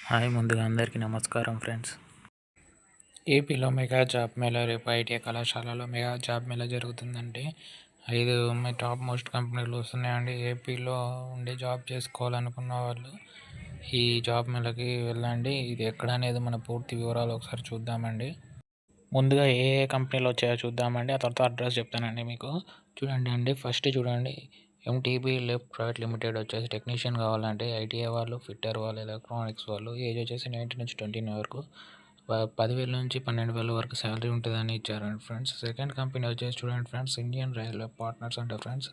Hi ముందుగా అందరికీ నమస్కారం ఫ్రెండ్స్. ఏపీలో మెగా జాబ్ మేళా రేపు ఐటీఐ కళాశాలలో మెగా జాబ్ మేళా జరుగుతుందండి. 5 టాప్ మోస్ట్ కంపెనీలు వస్తున్నాయండి. ఏపీలో ఉండి జాబ్ చేసుకోవాలనుకున్న వాళ్ళు ఈ జాబ్ మేళాకి వెళ్ళండి. ఇది ఎక్కడ అనేది మన పూర్తి వివరాలు ఒకసారి చూద్దామండి. ముందుగా ఏ ఏ కంపెనీలు వచ్చాయో చూద్దామండి. ఆ తర్వాత అడ్రస్ చెప్తానండి మీకు. చూడండి ఫస్ట్ చూడండి, ఎంటీబీ లెఫ్ట్ ప్రైవేట్ లిమిటెడ్ వచ్చేసి టెక్నీషియన్ కావాలంటే ఐటీఐ వాళ్ళు, ఫిట్టర్ వాళ్ళు, ఎలక్ట్రానిక్స్ వాళ్ళు, ఏజ్ వచ్చేసి 19 నుంచి 29 వరకు 10,000 నుంచి 12,000 వరకు శాలరీ ఉంటుందని ఇచ్చారండి ఫ్రెండ్స్. సెకండ్ కంపెనీ వచ్చేసి చూడండి ఫ్రెండ్స్, ఇండియన్ రైల్వే పార్ట్నర్స్ అంటే ఫ్రెండ్స్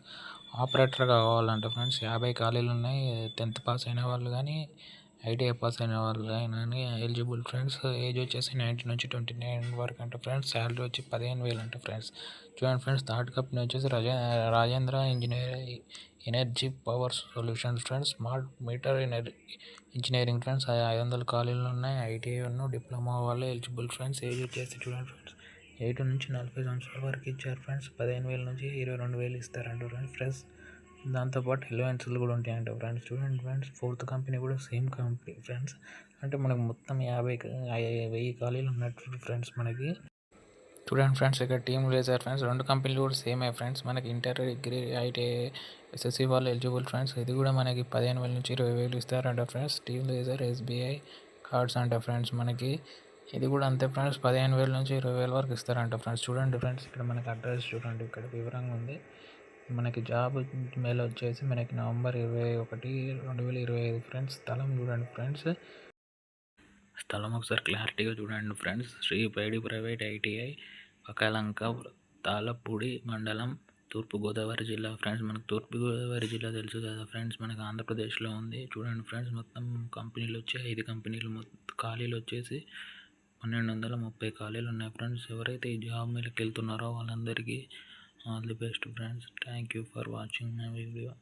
ఆపరేటర్గా కావాలంటే ఫ్రెండ్స్ 50 ఖాళీలు ఉన్నాయి. 10th పాస్ అయిన వాళ్ళు కానీ ఐటీఐ పాస్ అయిన వాళ్ళు కానీ ఎలిజిబుల్ ఫ్రెండ్స్. ఏజ్ వచ్చేసి 19 నుంచి 29 వరకు అంటే ఫ్రెండ్స్. శాలరీ వచ్చి 15,000 అంటే ఫ్రెండ్స్. చూడండి ఫ్రెండ్స్, థర్డ్ కంపెనీ వచ్చేసి Rajendra energy power solutions friends. Smart meter engineering friends. 500 ఖాళీలు ఉన్నాయి. ఐటీఐ డిప్లొమా వాళ్ళు ఎలిజిబుల్ ఫ్రెండ్స్. ఏజ్ వచ్చేసి చూడండి ఫ్రెండ్స్ 8 నుంచి 40 సంవత్సరాల వరకు ఇచ్చారు ఫ్రెండ్స్. 15,000 నుంచి 22,000 ఇస్తారంట ఫ్రెండ్స్. దాంతోపాటు ఎలవెన్స్లు కూడా ఉంటాయంట ఫ్రెండ్స్. చూడండి ఫ్రెండ్స్, ఫోర్త్ కంపెనీ కూడా సేమ్ కంపెనీ ఫ్రెండ్స్. అంటే మనకు మొత్తం 1000 ఖాళీలు ఉన్నట్టు ఫ్రెండ్స్ మనకి. చూడండి ఫ్రెండ్స్, ఇక్కడ టీమ్ లేజర్ ఫ్రెండ్స్. 2 కంపెనీలు కూడా సేమే ఫ్రెండ్స్. మనకి ఇంటర్, డిగ్రీ, ఐటీఐ, ఎస్ఎస్సి వాళ్ళు ఎలిజిబుల్ ఫ్రెండ్స్. ఇది కూడా మనకి 15,000 నుంచి 20,000 ఇస్తారంట friends. Team laser SBI cards అంట ఫ్రెండ్స్ మనకి. ఇది కూడా అంతే ఫ్రెండ్స్, 15,000 నుంచి 20,000 వరకు ఇస్తారంట ఫ్రెండ్స్. చూడండి ఫ్రెండ్స్, ఇక్కడ మనకి అడ్రస్ చూడండి, ఇక్కడ వివరంగా ఉంది. మనకి జాబ్ మేల్ వచ్చేసి మనకి నవంబర్ 21, 2025 ఫ్రెండ్స్. స్థలం చూడండి ఫ్రెండ్స్, స్థలం ఒకసారి క్లారిటీగా చూడండి ఫ్రెండ్స్. శ్రీ పైడి ప్రైవేట్ ఐటీఐ, పకాలంక, తాళపూడి మండలం, తూర్పుగోదావరి జిల్లా ఫ్రెండ్స్. మనకు తూర్పుగోదావరి జిల్లా తెలుసు కదా ఫ్రెండ్స్, మనకు ఆంధ్రప్రదేశ్లో ఉంది. చూడండి ఫ్రెండ్స్, మొత్తం కంపెనీలు వచ్చి 5 కంపెనీలు, ఖాళీలు వచ్చేసి 1230 ఖాళీలు ఉన్నాయి ఫ్రెండ్స్. ఎవరైతే ఈ జాబ్ మీదకి వెళ్తున్నారో వాళ్ళందరికీ all the best friends. Thank you for watching my video.